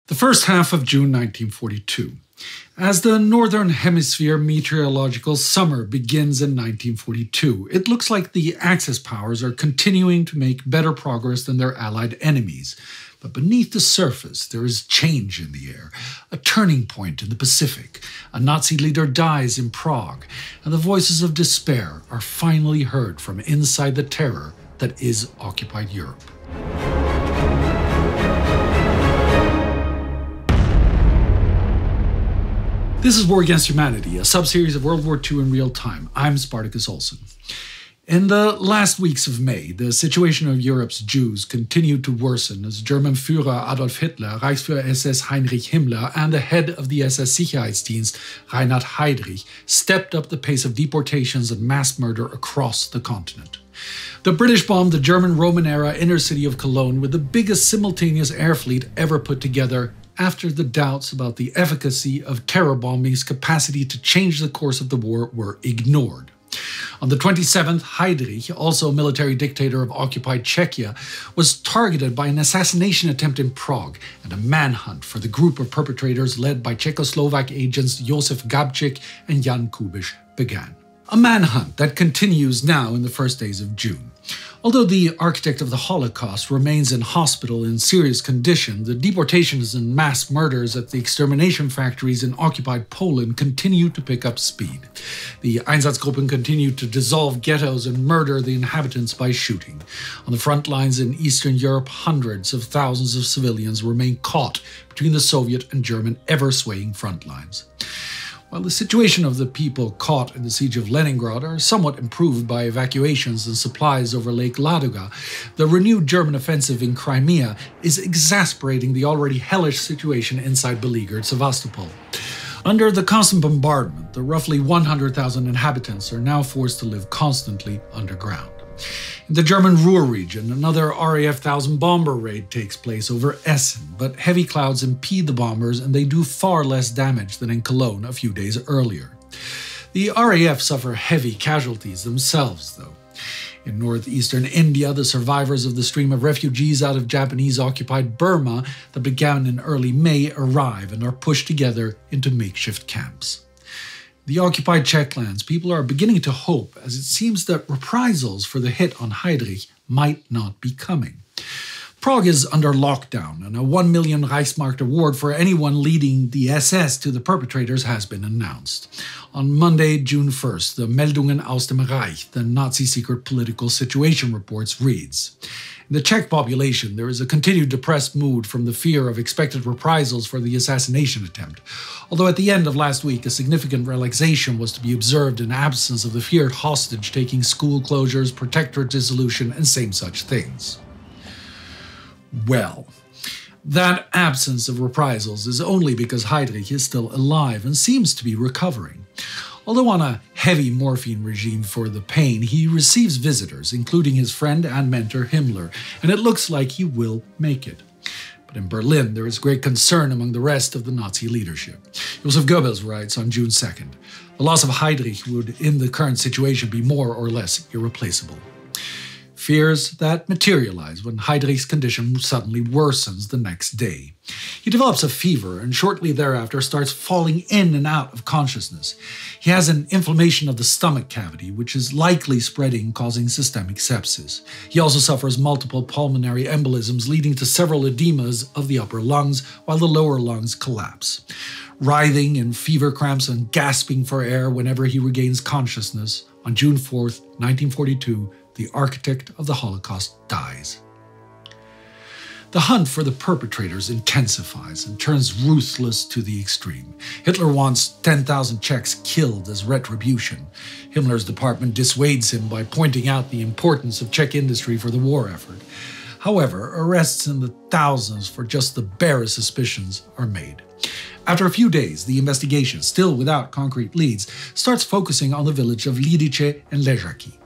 The first half of June 1942. As the Northern Hemisphere meteorological summer begins in 1942, it looks like the Axis powers are continuing to make better progress than their Allied enemies. But beneath the surface, there is change in the air, a turning point in the Pacific. A Nazi leader dies in Prague, and the voices of despair are finally heard from inside the terror that is occupied Europe. This is War Against Humanity, a sub-series of World War II in real time. I'm Spartacus Olsson. In the last weeks of May, the situation of Europe's Jews continued to worsen as German Führer Adolf Hitler, Reichsführer SS Heinrich Himmler, and the head of the SS Sicherheitsdienst, Reinhard Heydrich, stepped up the pace of deportations and mass murder across the continent. The British bombed the German Roman-era inner city of Cologne with the biggest simultaneous air fleet ever put together, after the doubts about the efficacy of terror bombing's capacity to change the course of the war were ignored. On the 27th, Heydrich, also military dictator of occupied Czechia, was targeted by an assassination attempt in Prague, and a manhunt for the group of perpetrators led by Czechoslovak agents Josef Gabčík and Jan Kubiš began. A manhunt that continues now in the first days of June. Although the architect of the Holocaust remains in hospital in serious condition, the deportations and mass murders at the extermination factories in occupied Poland continue to pick up speed. The Einsatzgruppen continue to dissolve ghettos and murder the inhabitants by shooting. On the front lines in Eastern Europe, hundreds of thousands of civilians remain caught between the Soviet and German ever-swaying front lines. While the situation of the people caught in the siege of Leningrad are somewhat improved by evacuations and supplies over Lake Ladoga, the renewed German offensive in Crimea is exasperating the already hellish situation inside beleaguered Sevastopol. Under the constant bombardment, the roughly 100,000 inhabitants are now forced to live constantly underground. In the German Ruhr region, another RAF 1000 bomber raid takes place over Essen, but heavy clouds impede the bombers and they do far less damage than in Cologne a few days earlier. The RAF suffer heavy casualties themselves, though. In northeastern India, the survivors of the stream of refugees out of Japanese-occupied Burma that began in early May arrive and are pushed together into makeshift camps. The occupied Czech lands, people are beginning to hope, as it seems that reprisals for the hit on Heydrich might not be coming. Prague is under lockdown, and a 1 million Reichsmark award for anyone leading the SS to the perpetrators has been announced. On Monday, June 1st, the Meldungen aus dem Reich, the Nazi secret political situation reports, reads, in the Czech population, there is a continued depressed mood from the fear of expected reprisals for the assassination attempt, although at the end of last week a significant relaxation was to be observed in absence of the feared hostage-taking, school closures, protectorate dissolution, and same such things. Well, that absence of reprisals is only because Heydrich is still alive and seems to be recovering. Although on a heavy morphine regime for the pain, he receives visitors, including his friend and mentor Himmler, and it looks like he will make it. But in Berlin, there is great concern among the rest of the Nazi leadership. Joseph Goebbels writes on June 2nd, the loss of Heydrich would, in the current situation, be more or less irreplaceable. Fears that materialize when Heydrich's condition suddenly worsens the next day. He develops a fever and shortly thereafter starts falling in and out of consciousness. He has an inflammation of the stomach cavity, which is likely spreading, causing systemic sepsis. He also suffers multiple pulmonary embolisms, leading to several edemas of the upper lungs, while the lower lungs collapse. Writhing in fever cramps and gasping for air whenever he regains consciousness, on June 4th, 1942, the architect of the Holocaust dies. The hunt for the perpetrators intensifies and turns ruthless to the extreme. Hitler wants 10,000 Czechs killed as retribution. Himmler's department dissuades him by pointing out the importance of Czech industry for the war effort. However, arrests in the thousands for just the barest suspicions are made. After a few days, the investigation, still without concrete leads, starts focusing on the village of Lidice and Ležáky.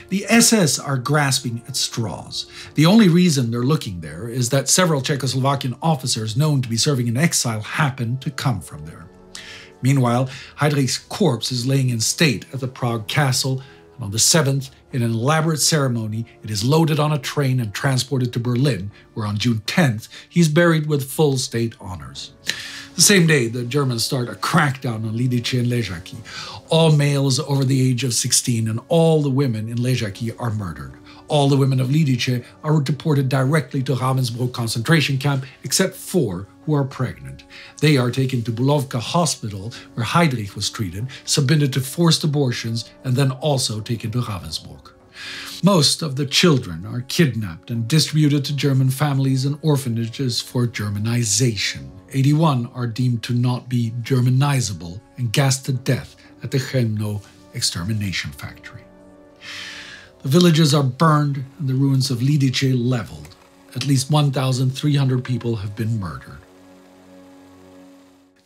The SS are grasping at straws. The only reason they're looking there is that several Czechoslovakian officers known to be serving in exile happen to come from there. Meanwhile, Heydrich's corpse is laying in state at the Prague castle, and on the 7th, in an elaborate ceremony, it is loaded on a train and transported to Berlin, where on June 10th, he's buried with full state honors. The same day, the Germans start a crackdown on Lidice and Ležáky. All males over the age of 16 and all the women in Ležáky are murdered. All the women of Lidice are deported directly to Ravensbrück concentration camp, except 4 who are pregnant. They are taken to Bulovka Hospital, where Heydrich was treated, submitted to forced abortions, and then also taken to Ravensbrück. Most of the children are kidnapped and distributed to German families and orphanages for Germanization. 81 are deemed to not be Germanizable and gassed to death at the Chełmno extermination factory. The villages are burned and the ruins of Lidice leveled. At least 1,300 people have been murdered.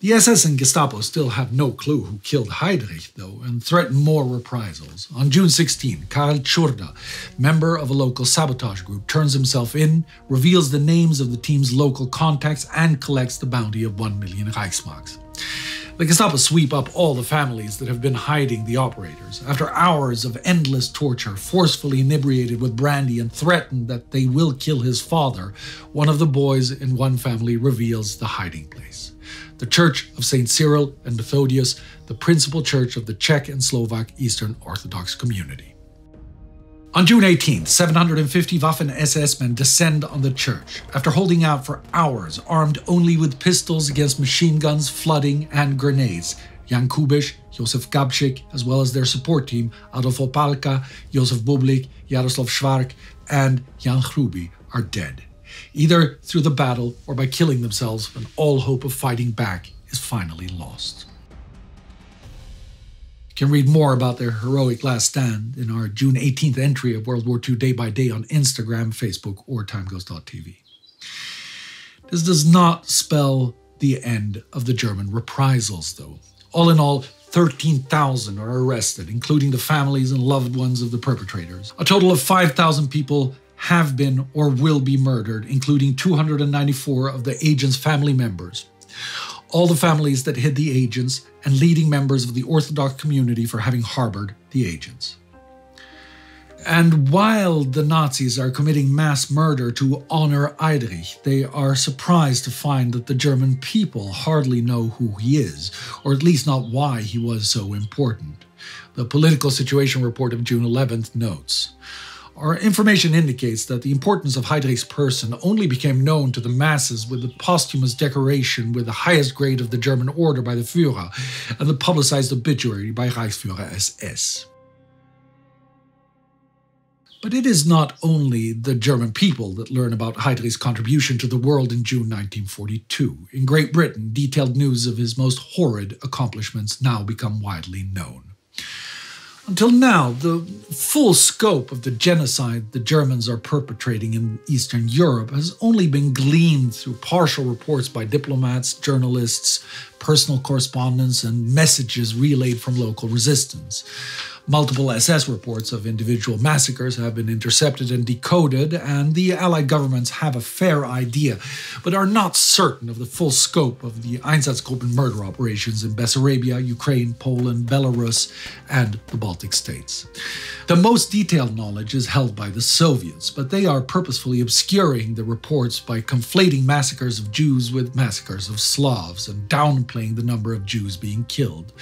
The SS and Gestapo still have no clue who killed Heydrich, though, and threaten more reprisals. On June 16, Karl Tschurda, member of a local sabotage group, turns himself in, reveals the names of the team's local contacts, and collects the bounty of 1 million Reichsmarks. The Gestapo sweep up all the families that have been hiding the operators. After hours of endless torture, forcefully inebriated with brandy and threatened that they will kill his father, one of the boys in one family reveals the hiding place. The Church of St. Cyril and Methodius, the principal church of the Czech and Slovak Eastern Orthodox community. On June 18th, 750 Waffen-SS men descend on the church. After holding out for hours, armed only with pistols against machine guns, flooding, and grenades, Jan Kubiš, Josef Gabčík, as well as their support team, Adolf Opalka, Josef Bublik, Jaroslav Schwark, and Jan Hruby, are dead, either through the battle or by killing themselves when all hope of fighting back is finally lost. You can read more about their heroic last stand in our June 18th entry of World War II Day by Day on Instagram, Facebook, or timeghost.tv. This does not spell the end of the German reprisals, though. All in all, 13,000 are arrested, including the families and loved ones of the perpetrators. A total of 5,000 people have been or will be murdered, including 294 of the agents' family members. All the families that hid the agents and leading members of the Orthodox community for having harbored the agents. And while the Nazis are committing mass murder to honor Heydrich, they are surprised to find that the German people hardly know who he is, or at least not why he was so important. The Political Situation Report of June 11th notes, our information indicates that the importance of Heydrich's person only became known to the masses with the posthumous decoration with the highest grade of the German order by the Führer and the publicized obituary by Reichsführer SS. But it is not only the German people that learn about Heydrich's contribution to the world in June 1942. In Great Britain, detailed news of his most horrid accomplishments now become widely known. Until now, the full scope of the genocide the Germans are perpetrating in Eastern Europe has only been gleaned through partial reports by diplomats, journalists, personal correspondence, and messages relayed from local resistance. Multiple SS reports of individual massacres have been intercepted and decoded, and the Allied governments have a fair idea, but are not certain of the full scope of the Einsatzgruppen murder operations in Bessarabia, Ukraine, Poland, Belarus, and the Baltic states. The most detailed knowledge is held by the Soviets, but they are purposefully obscuring the reports by conflating massacres of Jews with massacres of Slavs and downplaying the number of Jews being killed.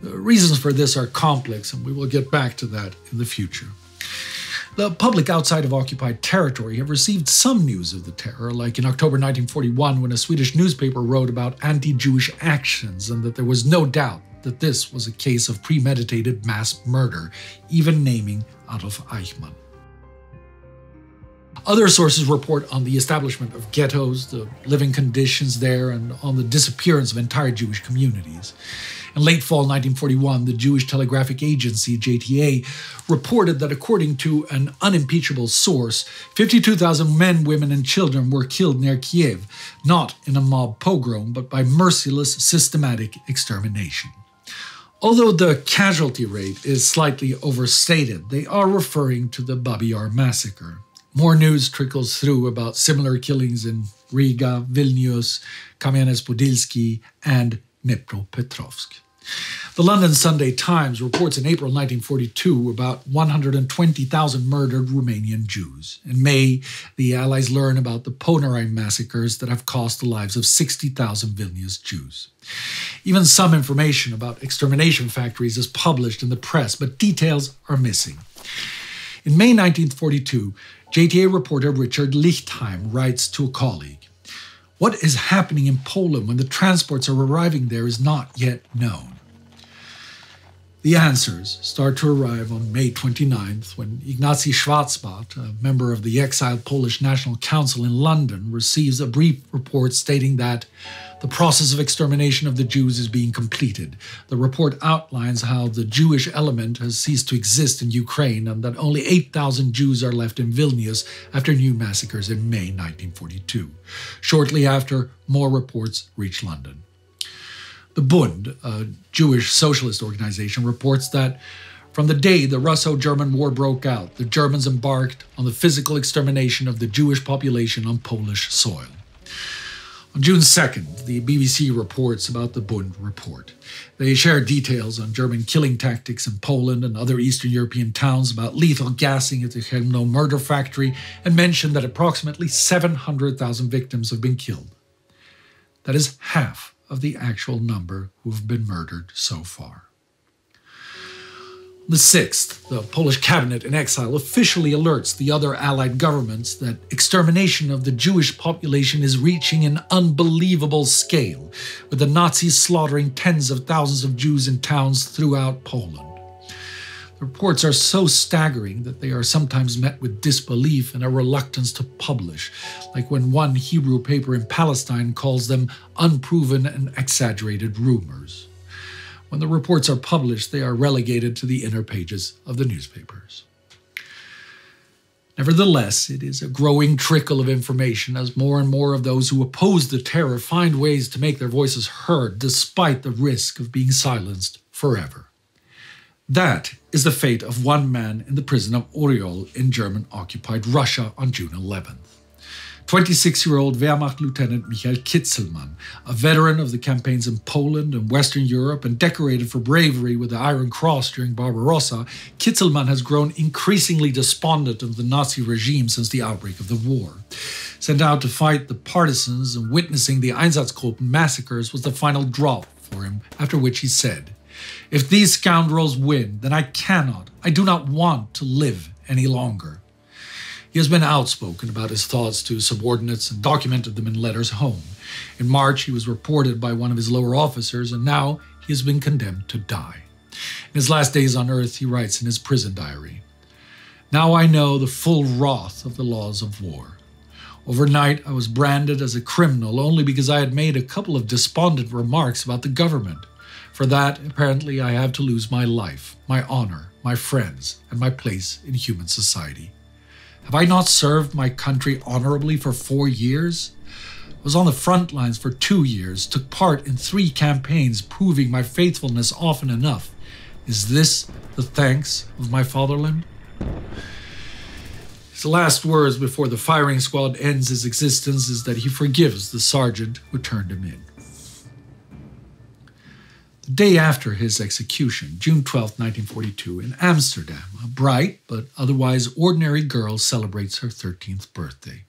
The reasons for this are complex, and we will get back to that in the future. The public outside of occupied territory have received some news of the terror, like in October 1941 when a Swedish newspaper wrote about anti-Jewish actions and that there was no doubt that this was a case of premeditated mass murder, even naming Adolf Eichmann. Other sources report on the establishment of ghettos, the living conditions there, and on the disappearance of entire Jewish communities. In late fall 1941, the Jewish Telegraphic Agency, JTA, reported that according to an unimpeachable source, 52,000 men, women, and children were killed near Kiev, not in a mob pogrom, but by merciless, systematic extermination. Although the casualty rate is slightly overstated, they are referring to the Babi Yar massacre. More news trickles through about similar killings in Riga, Vilnius, Kamianets-Podilsky, and Dnipropetrovsk. The London Sunday Times reports in April 1942 about 120,000 murdered Romanian Jews. In May, the Allies learn about the Ponerine massacres that have cost the lives of 60,000 Vilnius Jews. Even some information about extermination factories is published in the press, but details are missing. In May 1942, JTA reporter Richard Lichtheim writes to a colleague, "What is happening in Poland when the transports are arriving there is not yet known." The answers start to arrive on May 29th when Ignacy Schwarzbart, a member of the exiled Polish National Council in London, receives a brief report stating that the process of extermination of the Jews is being completed. The report outlines how the Jewish element has ceased to exist in Ukraine and that only 8,000 Jews are left in Vilnius after new massacres in May 1942. Shortly after, more reports reach London. The Bund, a Jewish socialist organization, reports that from the day the Russo-German War broke out, the Germans embarked on the physical extermination of the Jewish population on Polish soil. On June 2nd, the BBC reports about the Bund report. They share details on German killing tactics in Poland and other Eastern European towns, about lethal gassing at the Chełmno murder factory, and mention that approximately 700,000 victims have been killed. That is half of the actual number who have been murdered so far. On the 6th, the Polish cabinet in exile officially alerts the other Allied governments that extermination of the Jewish population is reaching an unbelievable scale, with the Nazis slaughtering tens of thousands of Jews in towns throughout Poland. The reports are so staggering that they are sometimes met with disbelief and a reluctance to publish, like when one Hebrew paper in Palestine calls them unproven and exaggerated rumors. When the reports are published, they are relegated to the inner pages of the newspapers. Nevertheless, it is a growing trickle of information as more and more of those who oppose the terror find ways to make their voices heard despite the risk of being silenced forever. That is the fate of one man in the prison of Oriol in German-occupied Russia on June 11th. 26-year-old Wehrmacht Lieutenant Michael Kitzelmann, a veteran of the campaigns in Poland and Western Europe and decorated for bravery with the Iron Cross during Barbarossa, Kitzelmann has grown increasingly despondent of the Nazi regime since the outbreak of the war. Sent out to fight the partisans and witnessing the Einsatzgruppen massacres was the final drop for him, after which he said, "If these scoundrels win, then I do not want to live any longer." He has been outspoken about his thoughts to subordinates and documented them in letters home. In March, he was reported by one of his lower officers, and now he has been condemned to die. In his last days on earth, he writes in his prison diary, "Now I know the full wrath of the laws of war. Overnight, I was branded as a criminal only because I had made a couple of despondent remarks about the government. For that, apparently, I have to lose my life, my honor, my friends, and my place in human society. Have I not served my country honorably for 4 years? I was on the front lines for 2 years, took part in 3 campaigns, proving my faithfulness often enough. Is this the thanks of my fatherland?" His last words before the firing squad ends his existence is that he forgives the sergeant who turned him in. The day after his execution, June 12, 1942, in Amsterdam, a bright but otherwise ordinary girl celebrates her 13th birthday.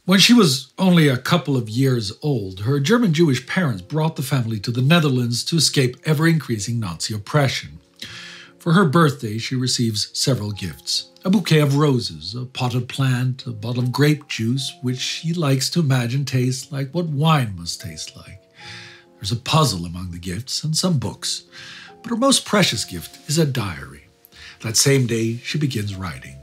When she was only a couple of years old, her German Jewish parents brought the family to the Netherlands to escape ever-increasing Nazi oppression. For her birthday, she receives several gifts. A bouquet of roses, a potted plant, a bottle of grape juice, which she likes to imagine tastes like what wine must taste like. There's a puzzle among the gifts and some books, but her most precious gift is a diary. That same day, she begins writing.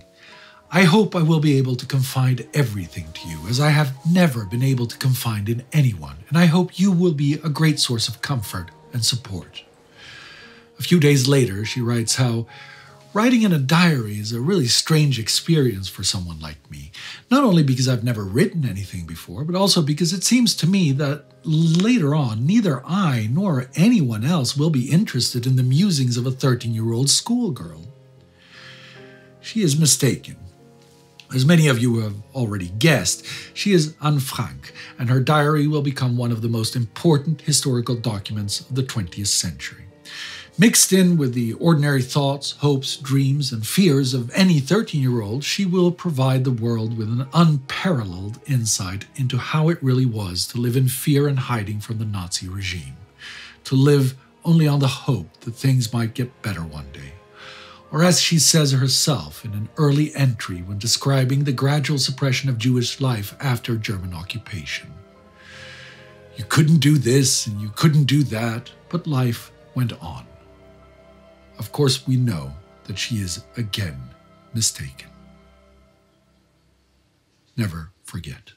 "I hope I will be able to confide everything to you, as I have never been able to confide in anyone, and I hope you will be a great source of comfort and support." A few days later, she writes how writing in a diary is a really strange experience for someone like me, not only because I've never written anything before, but also because it seems to me that later on, neither I nor anyone else will be interested in the musings of a 13-year-old schoolgirl. She is mistaken. As many of you have already guessed, she is Anne Frank, and her diary will become one of the most important historical documents of the 20th century. Mixed in with the ordinary thoughts, hopes, dreams, and fears of any 13-year-old, she will provide the world with an unparalleled insight into how it really was to live in fear and hiding from the Nazi regime, to live only on the hope that things might get better one day. Or as she says herself in an early entry when describing the gradual suppression of Jewish life after German occupation. You couldn't do this and you couldn't do that, but life went on. Of course, we know that she is again mistaken. Never forget.